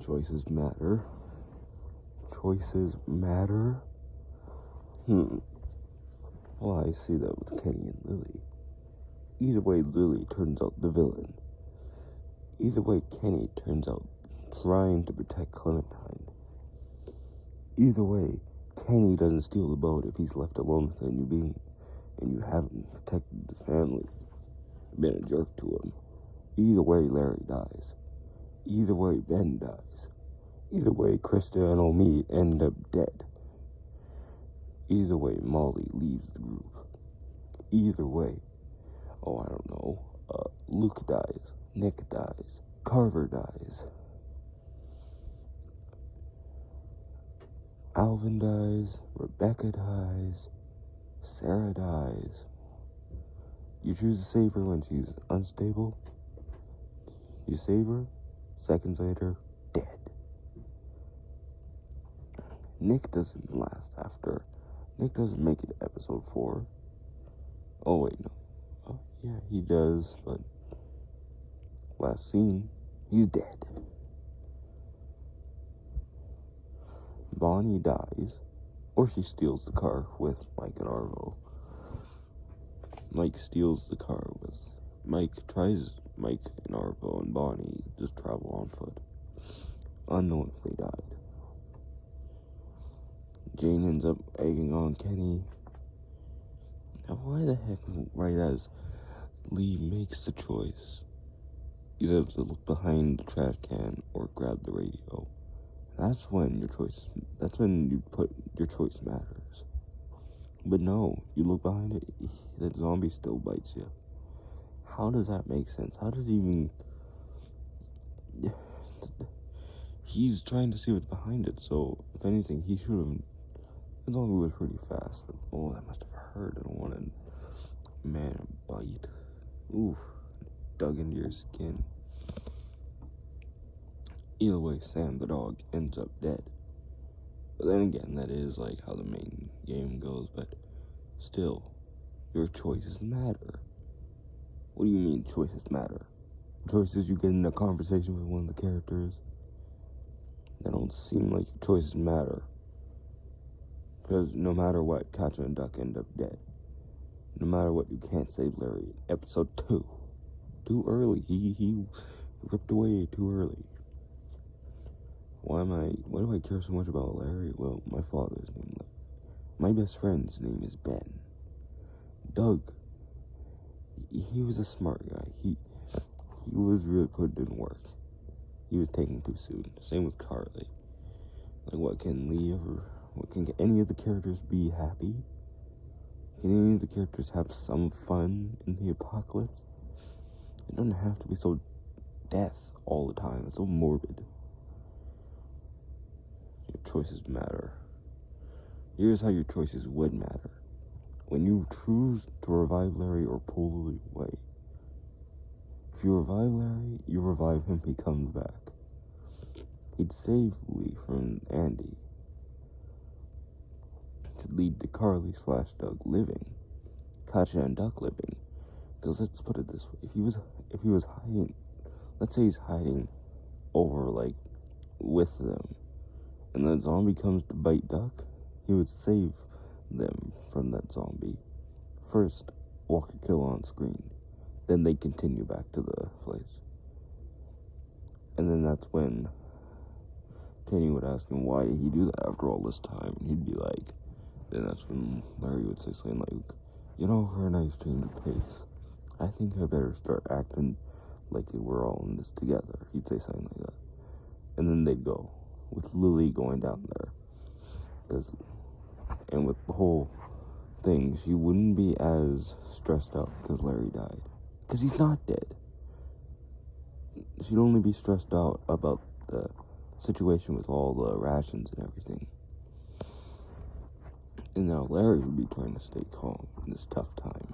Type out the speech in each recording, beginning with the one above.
Choices matter. Choices matter. Well, I see that with Kenny and Lily. Either way, Lily turns out the villain. Either way, Kenny turns out trying to protect Clementine. Either way, Kenny doesn't steal the boat if he's left alone with a new being, and you haven't protected the family, been a jerk to him. Either way, Larry dies. Either way, Ben dies. Either way, Krista and Omi end up dead. Either way, Molly leaves the group. Either way, I don't know, Luke dies, Nick dies, Carver dies, Alvin dies, Rebecca dies, Sarah dies. You choose to save her when she's unstable. You save her, seconds later, dead. Nick doesn't last after. Nick doesn't make it to episode 4. Oh, wait, no. Oh, yeah, he does, but last scene, he's dead. Bonnie dies, or she steals the car with Mike and Arvo. Mike steals the car with Mike and Arvo and Bonnie just travel on foot. Unknown if they died. Jane ends up egging on Kenny. Now why the heck, right as Lee makes the choice, either to look behind the trash can or grab the radio, that's when you put your choice matters. But no, you look behind it, that zombie still bites you. How does that make sense? How does it even... He's trying to see what's behind it, so if anything, he should have... The zombie was pretty fast, but that must have hurt. I don't want to... Man, a bite. Oof. Dug into your skin. Either way, Sam the dog ends up dead. But then again, that is like how the main game goes, but still, your choices matter. What do you mean choices matter? Choices you get in a conversation with one of the characters, that don't seem like your choices matter. Because no matter what, Katja and Duck end up dead. No matter what, you can't save Larry. Episode 2. Too early. He ripped away too early. Why do I care so much about Larry? Well, my father's name. My best friend's name is Ben. Doug. He was a smart guy. He was really put in work. He was taken too soon. Same with Carly. Like, what can any of the characters be happy? Can any of the characters have some fun in the apocalypse? It doesn't have to be so death all the time. It's so morbid. Your choices matter. Here's how your choices would matter. When you choose to revive Larry or pull Lily away. If you revive Larry, you revive him, he comes back. He'd save Lee from Andy. To lead to Carly/Doug living. Katja and Duck living. Because let's put it this way. If he was hiding, let's say he's hiding over, like, with them, and the zombie comes to bite Duck, he would save them from that zombie. First, Walker kill on screen. Then they continue back to the place. And then that's when Kenny would ask him, why did he do that after all this time? And he'd be like, then that's when Larry would say something like, for a nice change of pace, I think I better start acting like we're all in this together. He'd say something like that. And then they'd go, with Lily going down there. And with the whole thing, she wouldn't be as stressed out because Larry died. Because he's not dead. She'd only be stressed out about the situation with all the rations and everything. And now Larry would be trying to stay calm in this tough time.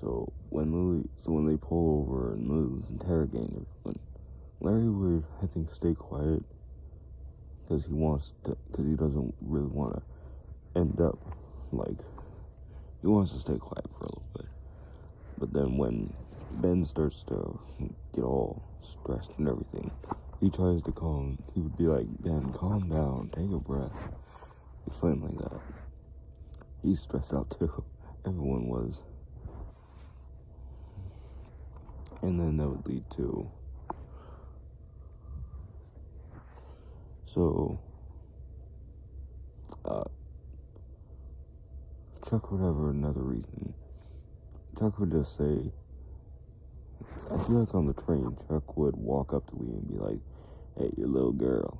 So when they pull over and Lily's interrogating everyone, Larry would, I think, stay quiet because he doesn't really want to end up he wants to stay quiet for a little bit. But then when Ben starts to get all stressed and everything. He tries to calm. He would be like, Ben, calm down, take a breath. Something like that. He's stressed out too. Everyone was. And then that would lead to... So... Chuck would have another reason. Chuck would just say... I feel like on the train, Chuck would walk up to Lee and be like, hey, you little girl.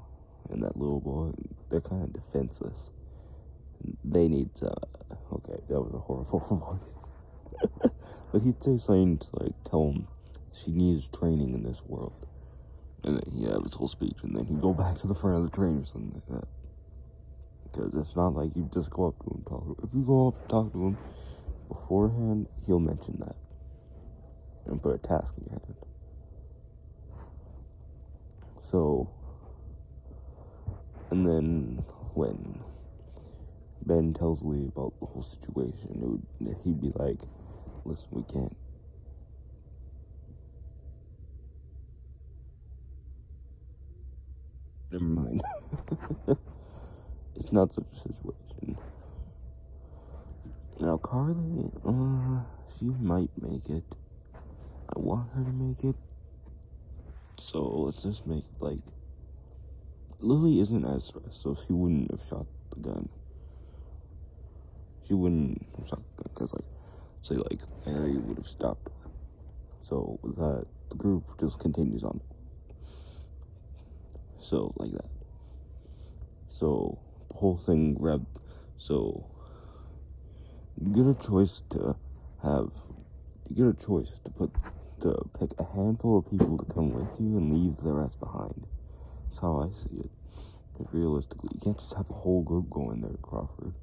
And that little boy, they're kind of defenseless. They need to... Okay, that was a horrible voice. But he'd say something to, like, tell him she needs training in this world. And then he'd have his whole speech, and then he'd go back to the front of the train or something like that. Because it's not like you just go up to him and talk to him. If you go up and talk to him beforehand, he'll mention that. And put a task in your hand. So... And then, when Ben tells Lee about the whole situation, he'd be like, listen, we can't. Never mind. It's not such a situation. Now, Carly, she might make it. I want her to make it. So, let's just make, like... Lily isn't as stressed, so she wouldn't have shot the gun. She wouldn't have shot the gun, because, like, say, like, Harry would have stopped her. So, with that, the group just continues on. So, like that. So, the whole thing so, you get a choice to pick a handful of people to come with you and leave the rest behind. That's how I see it. Because realistically, you can't just have a whole group going there to Crawford.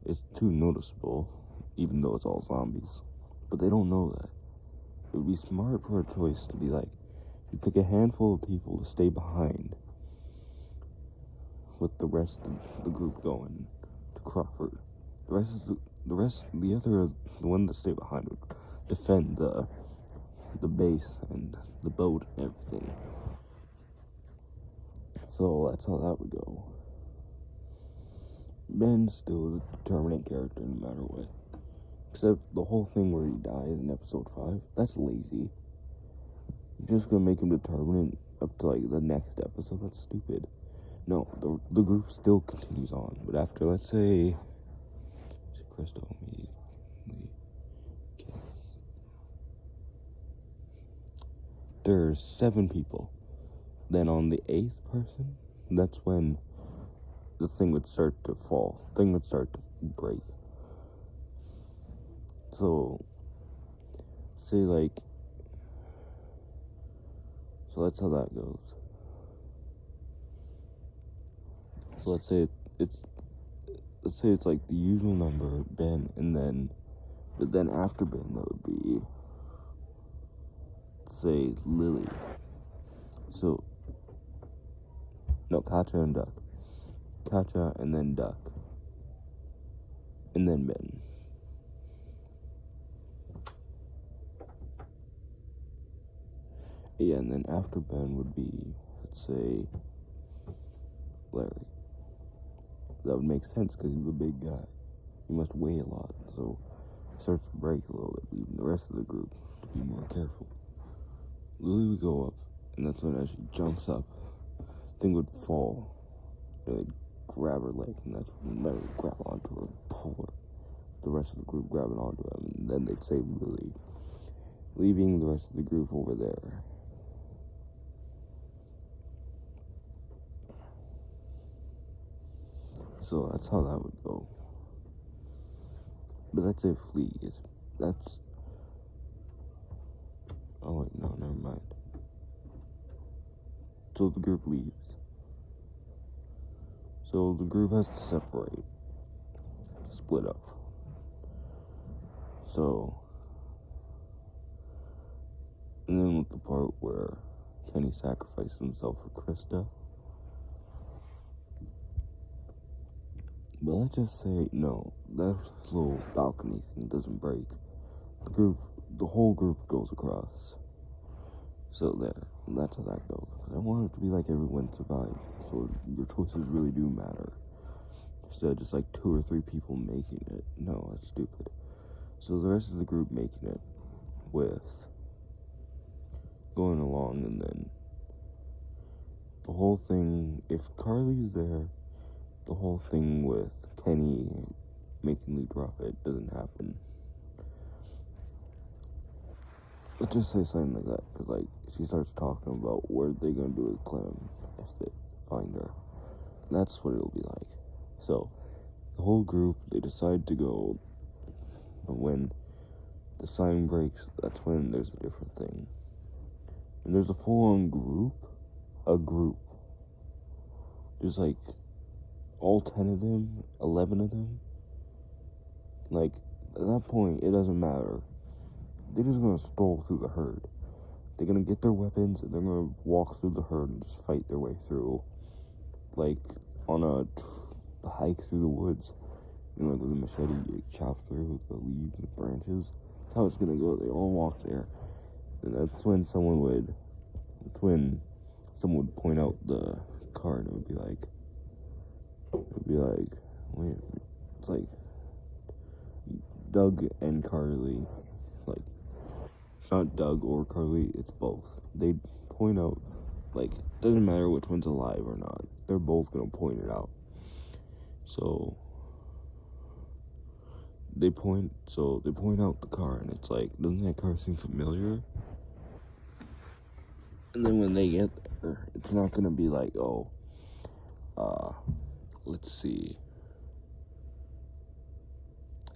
It's too noticeable, even though it's all zombies. But they don't know that. It would be smart for a choice to be like, you pick a handful of people to stay behind, with the rest of the group going to Crawford. The one that stay behind would defend the base and the boat and everything. So that's how that would go. Ben still is a determinate character no matter what. Except the whole thing where he dies in episode 5, that's lazy. You're just gonna make him determinate up to like the next episode, that's stupid. No, the group still continues on, but after, let's say, Crystal, there's 7 people. Then on the 8th person, that's when the thing would start to fall. The thing would start to break. So, say like, so that's how that goes. So let's say it's like the usual number, Ben, but then after Ben, that would be, say, Lily. So, no, Katja and Duck. Katja and then Duck. And then Ben. Yeah, and then after Ben would be, let's say, Larry. That would make sense because he's a big guy. He must weigh a lot, so it starts to break a little bit, leaving the rest of the group to be more careful. Lily would go up, and that's when as she jumps up, the thing would fall. They'd grab her leg, and that's when Larry would grab onto her and pull her. The rest of the group grabbing onto her, and then they'd save Lily, leaving the rest of the group over there. So that's how that would go. But that's if Lee is. Oh wait, no, never mind. So the group leaves. So the group has to separate. To split up. So. And then with the part where Kenny sacrificed himself for Krista. But let's just say, no, that little balcony thing doesn't break. The whole group goes across. So that's how that goes. I want it to be like everyone survives, so your choices really do matter. Instead of just like 2 or 3 people making it. No, that's stupid. So the rest of the group making it with going along, and then the whole thing, if Carly's there, the whole thing with Kenny making Lee drop it doesn't happen. Let's just say something like that, because like she starts talking about what they're gonna do with Clem if they find her. That's what it'll be like. So the whole group, they decide to go, but when the sign breaks, that's when there's a different thing. And there's a full-on group. There's like all 10 of them, 11 of them. Like, at that point, it doesn't matter. They're just gonna stroll through the herd. They're gonna get their weapons, and they're gonna walk through the herd and just fight their way through. Like, on a hike through the woods. You know, like with a machete, you chop through the leaves and branches. That's how it's gonna go. They all walk there. And that's when someone would point out the car, and it would be like, wait, it's like Doug and Carly, like, it's not Doug or Carly, it's both. They point out, like, doesn't matter which one's alive or not, they're both gonna point it out. So they point out the car, and it's like, doesn't that car seem familiar? And then when they get there, it's not gonna be like, let's see.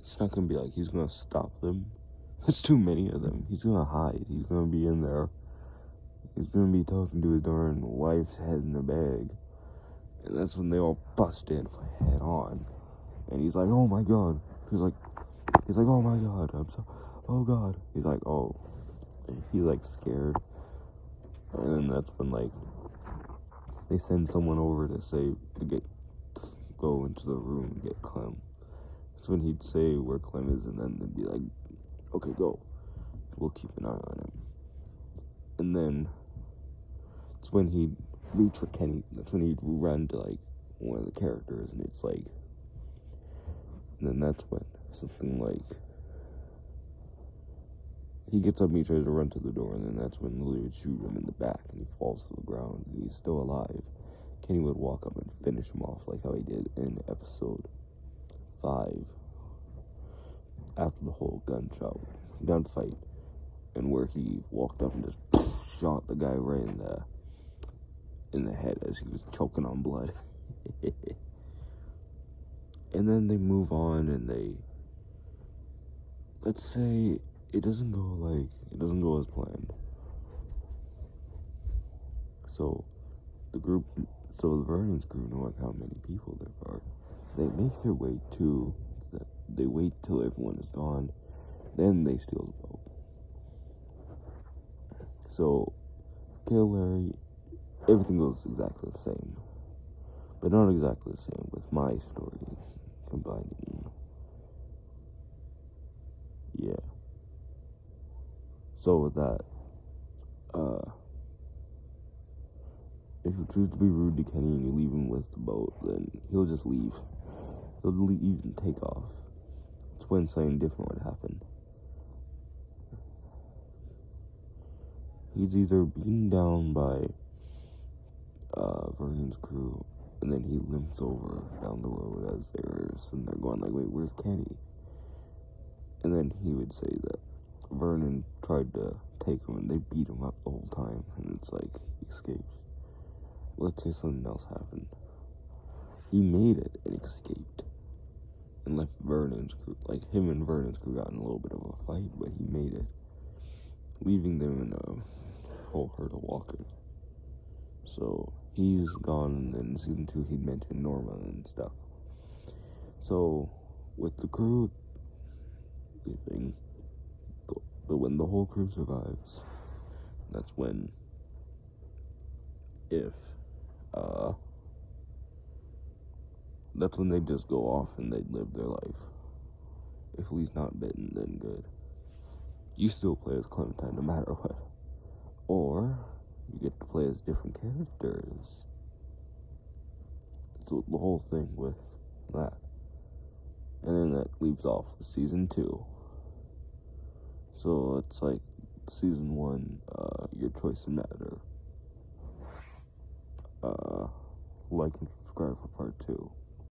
It's not gonna be like he's gonna stop them. There's too many of them. He's gonna hide. He's gonna be in there. He's gonna be talking to his darn wife's head in the bag. And that's when they all bust in head on. And he's like, oh my god. He's like, oh my god. Oh god. He's like, oh. He's like scared. And then that's when, like, they send someone over to go into the room and get Clem. That's when he'd say where Clem is, and then they'd be like, okay, go. We'll keep an eye on him. And then it's when he'd reach for Kenny. That's when he'd run to, like, one of the characters, and it's like, and then that's when something like, he gets up and he tries to run to the door, and then that's when Lily would shoot him in the back, and he falls to the ground, and he's still alive. Kenny would walk up and finish him off like how he did in episode 5, after the whole gunfight, and where he walked up and just shot the guy right in the head as he was choking on blood. And then they move on, and let's say it doesn't go as planned. So the Vernon's crew, know like how many people there are. They make their way they wait till everyone is gone, then they steal the boat. So kill Larry, everything goes exactly the same. But not exactly the same with my story combining. Yeah. So with that, if you choose to be rude to Kenny and you leave him with the boat, then he'll just leave. He'll leave and take off. It's when something different would happen. He's either beaten down by Vernon's crew, and then he limps over down the road as they're sitting there going like, wait, where's Kenny? And then he would say that Vernon tried to take him and they beat him up the whole time, and it's like he escaped. Let's say something else happened. He made it and escaped and left Vernon's crew. Like, him and Vernon's crew got in a little bit of a fight, but he made it, leaving them in a whole herd of walkers. So he's gone, and then in season 2 he'd mention Norma and stuff. So with the crew leaving, but when the whole crew survives, that's when, that's when they just go off and they'd live their life. If Lee's not bitten, then good. You still play as Clementine no matter what. Or get to play as different characters. So the whole thing with that. And then that leaves off with season 2. So it's like season 1, your choices matter. Like and subscribe for part 2.